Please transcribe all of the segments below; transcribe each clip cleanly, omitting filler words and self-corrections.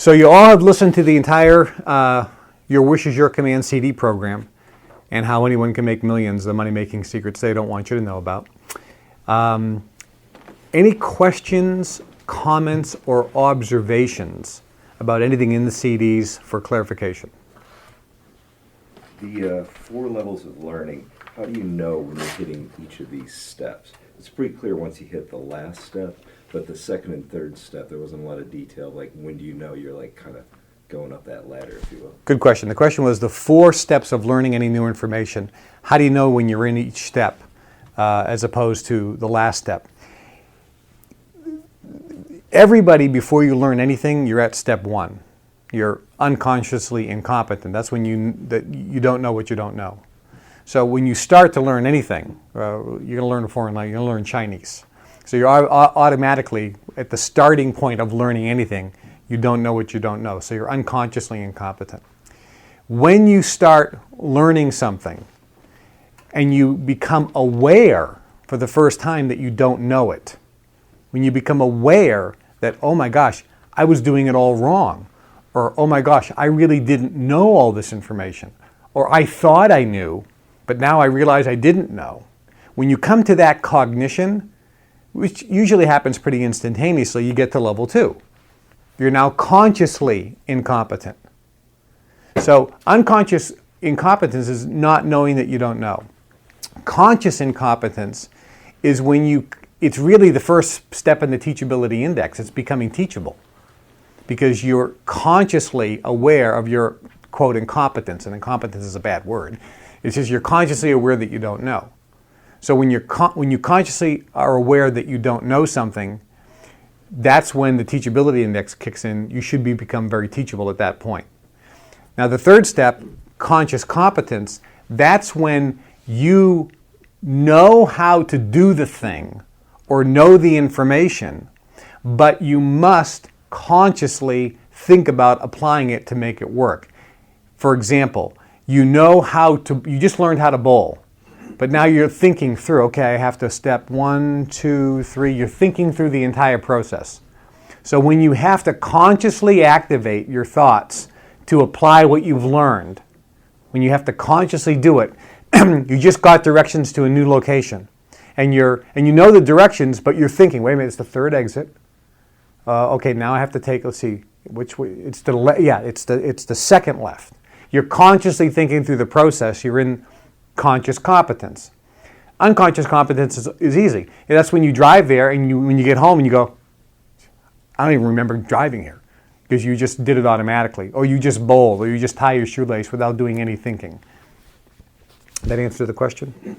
So you all have listened to the entire Your Wish is Your Command CD program and how anyone can make millions, the money-making secrets they don't want you to know about. Any questions, comments, or observations about anything in the CDs for clarification? The 4 levels of learning, how do you know when you're hitting each of these steps? It's pretty clear once you hit the last step, but the second and third step, there wasn't a lot of detail. Like, when do you know you're like kind of going up that ladder, if you will? Good question. The question was the 4 steps of learning any new information. How do you know when you're in each step as opposed to the last step? Everybody, before you learn anything, you're at step 1. You're unconsciously incompetent. That's when you don't know what you don't know. So when you start to learn anything, you're going to learn a foreign language, you're going to learn Chinese. So you're automatically at the starting point of learning anything, you don't know what you don't know. So you're unconsciously incompetent. When you start learning something and you become aware for the first time that you don't know it, when you become aware that, oh my gosh, I was doing it all wrong, or oh my gosh, I really didn't know all this information, or I thought I knew, but now I realize I didn't know. When you come to that cognition, which usually happens pretty instantaneously, you get to level 2. You're now consciously incompetent. So unconscious incompetence is not knowing that you don't know. Conscious incompetence is when it's really the first step in the teachability index. It's becoming teachable because you're consciously aware of your, quote, incompetence. And incompetence is a bad word. It's just you're consciously aware that you don't know. So when you consciously are aware that you don't know something, that's when the teachability index kicks in. You should become very teachable at that point. Now the third step, conscious competence, that's when you know how to do the thing or know the information, but you must consciously think about applying it to make it work. For example, you just learned how to bowl, but now you're thinking through, okay, I have to step 1, 2, 3, you're thinking through the entire process. So when you have to consciously activate your thoughts to apply what you've learned, when you have to consciously do it, you just got directions to a new location. And you know the directions, but you're thinking, wait a minute, it's the third exit. Okay, now I have to take, let's see, which way, it's the second left. You're consciously thinking through the process. You're in conscious competence. Unconscious competence is easy. And that's when you drive there and when you get home and you go, I don't even remember driving here because you just did it automatically. Or you just bowl, or you just tie your shoelace without doing any thinking. That answer the question?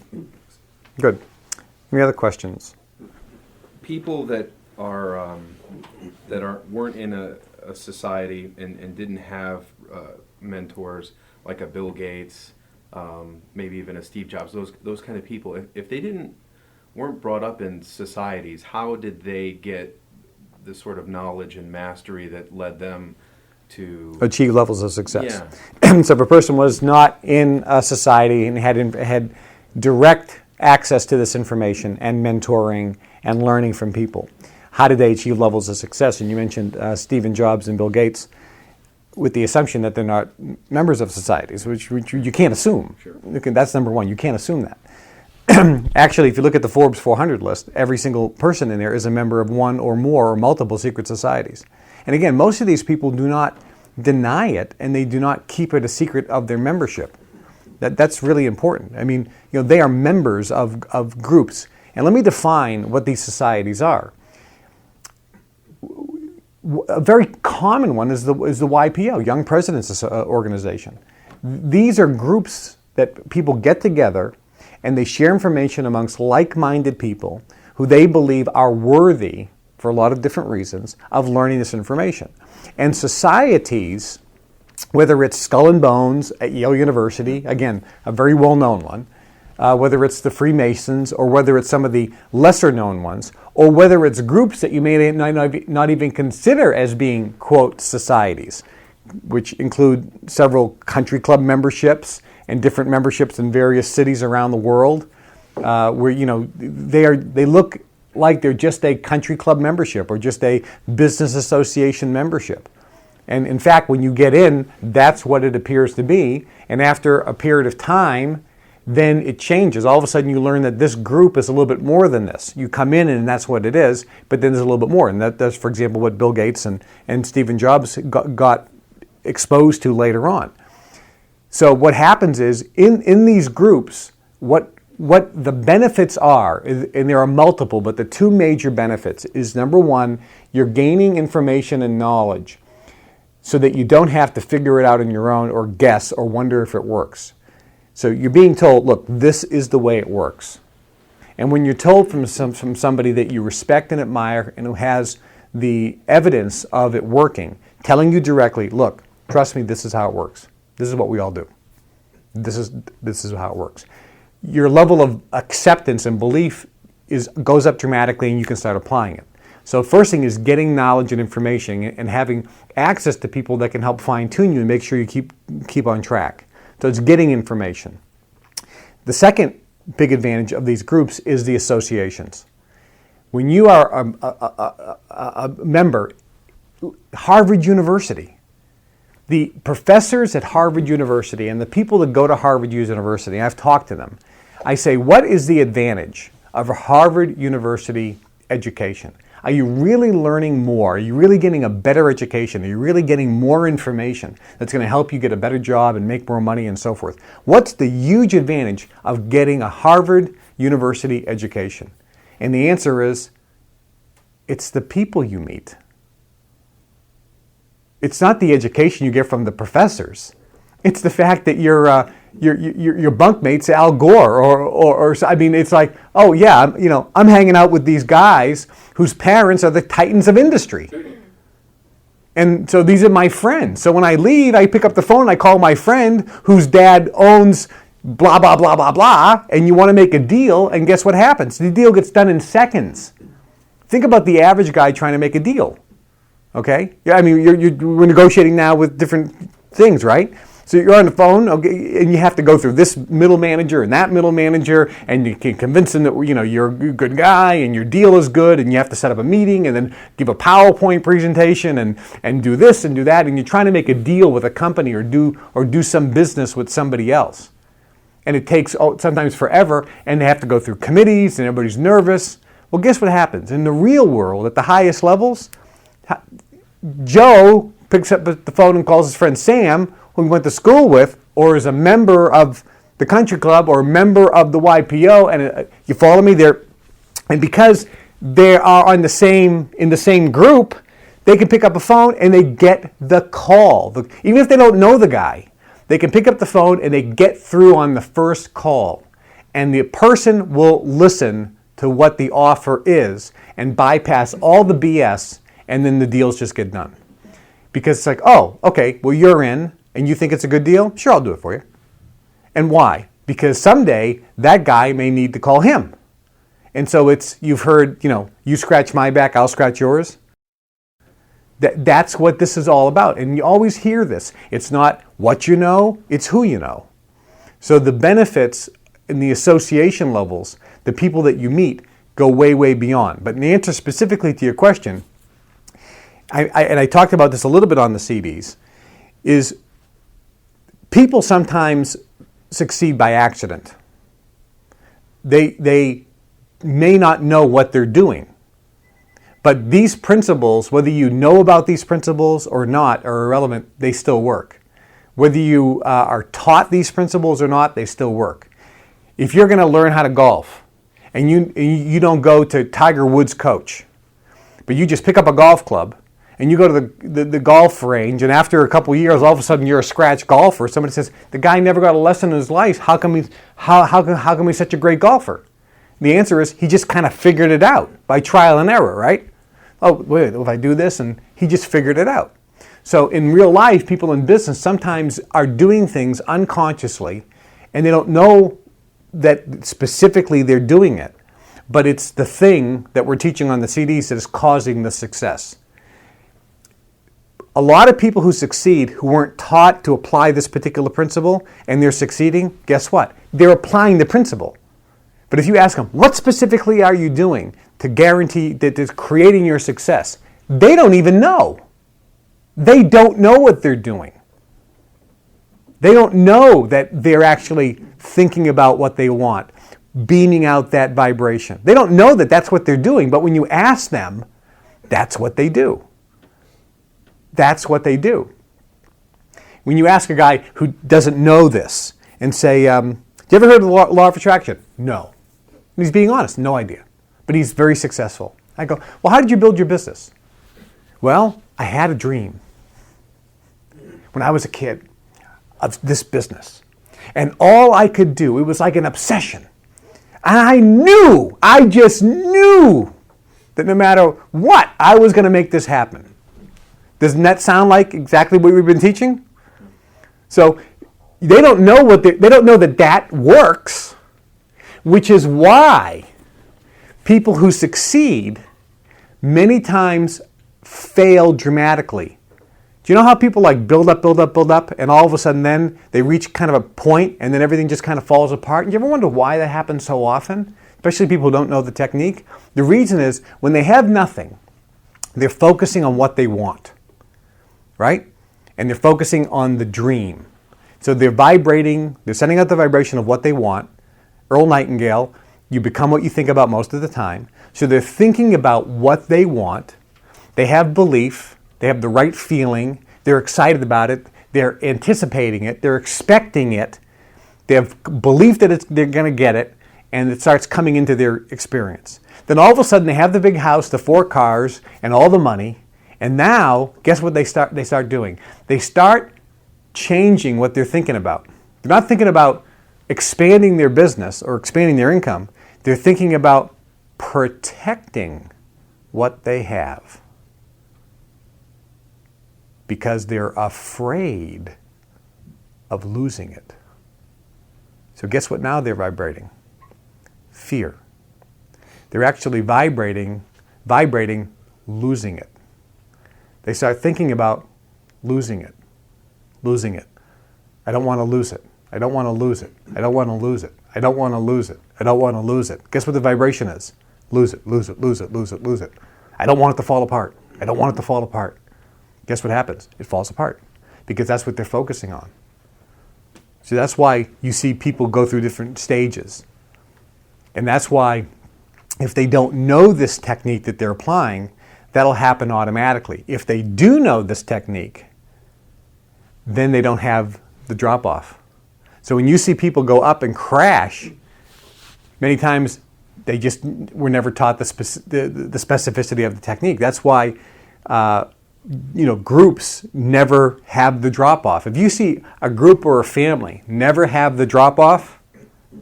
Good. Any other questions? People that weren't in a society and didn't have mentors like a Bill Gates, maybe even a Steve Jobs, those kind of people, if they weren't brought up in societies, how did they get the sort of knowledge and mastery that led them to achieve levels of success? Yeah. So if a person was not in a society and had direct access to this information and mentoring and learning from people, how did they achieve levels of success? And you mentioned Steve Jobs and Bill Gates with the assumption that they're not members of societies, which you can't assume. Sure. That's number one. You can't assume that. Actually, if you look at the Forbes 400 list, every single person in there is a member of one or more or multiple secret societies. And again, most of these people do not deny it, and they do not keep it a secret of their membership. That's really important. I mean, they are members of groups. And let me define what these societies are. A very common one is the YPO, Young Presidents Organization. These are groups that people get together and they share information amongst like-minded people who they believe are worthy, for a lot of different reasons, of learning this information. And societies, whether it's Skull and Bones at Yale University, again, a very well-known one, whether it's the Freemasons or whether it's some of the lesser-known ones, or whether it's groups that you may not even consider as being, quote, societies, which include several country club memberships and different memberships in various cities around the world, where they look like they're just a country club membership or just a business association membership. And in fact, when you get in, that's what it appears to be. And after a period of time, then it changes. All of a sudden you learn that this group is a little bit more than this. You come in and that's what it is, but then there's a little bit more. And that's, for example, what Bill Gates and Steve Jobs got exposed to later on. So what happens is, in these groups, what the benefits are, and there are multiple, but the two major benefits is, number one, you're gaining information and knowledge so that you don't have to figure it out on your own or guess or wonder if it works. So you're being told, look, this is the way it works. And when you're told from somebody that you respect and admire and who has the evidence of it working, telling you directly, look, trust me, this is how it works. This is what we all do. This is how it works. Your level of acceptance and belief goes up dramatically, and you can start applying it. So first thing is getting knowledge and information and having access to people that can help fine-tune you and make sure you keep on track. So it's getting information. The second big advantage of these groups is the associations. When you are a member, Harvard University, the professors at Harvard University and the people that go to Harvard University, I've talked to them, I say, what is the advantage of a Harvard University education? Are you really learning more? Are you really getting a better education? Are you really getting more information that's going to help you get a better job and make more money and so forth? What's the huge advantage of getting a Harvard University education? And the answer is, it's the people you meet. It's not the education you get from the professors. It's the fact that your bunkmate's Al Gore, or I mean, it's like, oh yeah, I'm hanging out with these guys whose parents are the titans of industry, and so these are my friends. So when I leave, I pick up the phone, I call my friend whose dad owns blah blah blah blah blah, and you want to make a deal, and guess what happens? The deal gets done in seconds. Think about the average guy trying to make a deal. Okay, yeah, I mean, we're negotiating now with different things, right? So you're on the phone, okay, and you have to go through this middle manager and that middle manager, and you can convince them that you're a good guy and your deal is good, and you have to set up a meeting and then give a PowerPoint presentation and do this and do that, and you're trying to make a deal with a company or do some business with somebody else, and it takes sometimes forever, and they have to go through committees, and everybody's nervous. Well, guess what happens in the real world at the highest levels? Joe picks up the phone and calls his friend Sam, who he went to school with, or is a member of the country club or a member of the YPO, and you follow me there. And because they are in the same group, they can pick up a phone and they get the call. Even if they don't know the guy, they can pick up the phone and they get through on the first call. And the person will listen to what the offer is and bypass all the BS, and then the deals just get done. Because it's like, oh, okay, well, you're in, and you think it's a good deal? Sure, I'll do it for you. And why? Because someday that guy may need to call him. And so you've heard, you scratch my back, I'll scratch yours. That's what this is all about. And you always hear this. It's not what you know, it's who you know. So the benefits in the association levels, the people that you meet, go way, way beyond. But in the answer specifically to your question, and I talked about this a little bit on the CDs, is people sometimes succeed by accident. They may not know what they're doing. But these principles, whether you know about these principles or not, are irrelevant. They still work. Whether you are taught these principles or not, they still work. If you're going to learn how to golf, and you don't go to Tiger Woods' coach, but you just pick up a golf club, and you go to the golf range, and after a couple of years, all of a sudden you're a scratch golfer. Somebody says, the guy never got a lesson in his life. How come he's such a great golfer? The answer is, he just kind of figured it out by trial and error, right? Oh, wait, if I do this, and he just figured it out. So in real life, people in business sometimes are doing things unconsciously, and they don't know that specifically they're doing it. But it's the thing that we're teaching on the CDs that is causing the success. A lot of people who succeed who weren't taught to apply this particular principle and they're succeeding, guess what? They're applying the principle. But if you ask them, what specifically are you doing to guarantee that it's creating your success? They don't even know. they don't know what they're doing. They don't know that they're actually thinking about what they want, beaming out that vibration. They don't know that that's what they're doing, but when you ask them, that's what they do. That's what they do. When you ask a guy who doesn't know this and say, you ever heard of the law of attraction? No. And he's being honest, no idea. But he's very successful. I go, well, how did you build your business? Well, I had a dream when I was a kid of this business. And all I could do, it was like an obsession. And I just knew that no matter what, I was going to make this happen. Doesn't that sound like exactly what we've been teaching? So they don't know they don't know that that works, which is why people who succeed many times fail dramatically. Do you know how people like build up, and all of a sudden then they reach kind of a point and then everything just kind of falls apart? And you ever wonder why that happens so often? Especially people who don't know the technique. The reason is when they have nothing, they're focusing on what they want, right? And they're focusing on the dream. So they're vibrating, they're sending out the vibration of what they want. Earl Nightingale, you become what you think about most of the time. So they're thinking about what they want. They have belief. They have the right feeling. They're excited about it. They're anticipating it. They're expecting it. They have belief that they're going to get it, and it starts coming into their experience. Then all of a sudden they have the big house, the 4 cars, and all the money. And now, guess what they start doing? They start changing what they're thinking about. They're not thinking about expanding their business or expanding their income. They're thinking about protecting what they have, because they're afraid of losing it. So guess what now they're vibrating? Fear. They're actually vibrating losing it. They start thinking about losing it. I don't want to lose it. I don't want to lose it. I don't want to lose it. I don't want to lose it. I don't want to lose it. Guess what the vibration is? Lose it, lose it, lose it, lose it, lose it. I don't want it to fall apart. I don't want it to fall apart. Guess what happens? It falls apart because that's what they're focusing on. So that's why you see people go through different stages. And that's why if they don't know this technique that they're applying, that'll happen automatically. If they do know this technique, then they don't have the drop-off. So when you see people go up and crash, many times they just were never taught the specificity of the technique. That's why groups never have the drop-off. If you see a group or a family never have the drop-off,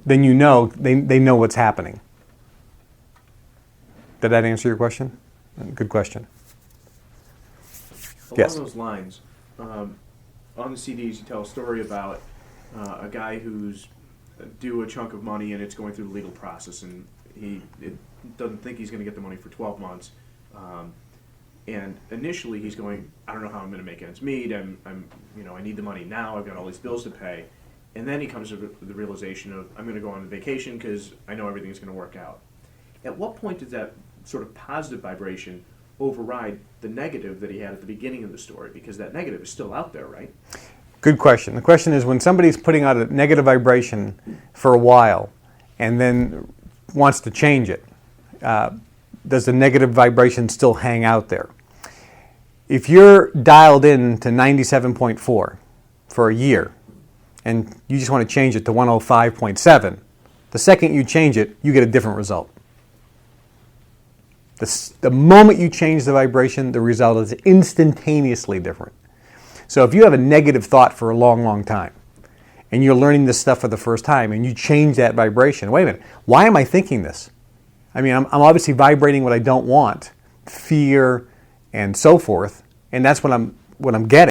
then you know they know what's happening. Did that answer your question? Good question. Yes. Along those lines, on the CDs you tell a story about a guy who's due a chunk of money and it's going through the legal process, and he doesn't think he's going to get the money for 12 months. And initially he's going, I don't know how I'm going to make ends meet. I need the money now. I've got all these bills to pay. And then he comes to the realization of, I'm going to go on vacation because I know everything's going to work out. At what point does that sort of positive vibration override the negative that he had at the beginning of the story? Because that negative is still out there, right? Good question. The question is, when somebody's putting out a negative vibration for a while and then wants to change it, does the negative vibration still hang out there? If you're dialed in to 97.4 for a year and you just want to change it to 105.7, the second you change it, you get a different result. The moment you change the vibration, the result is instantaneously different. So if you have a negative thought for a long, long time, and you're learning this stuff for the first time, and you change that vibration, wait a minute, why am I thinking this? I mean, I'm obviously vibrating what I don't want, fear, and so forth, and that's what I'm getting.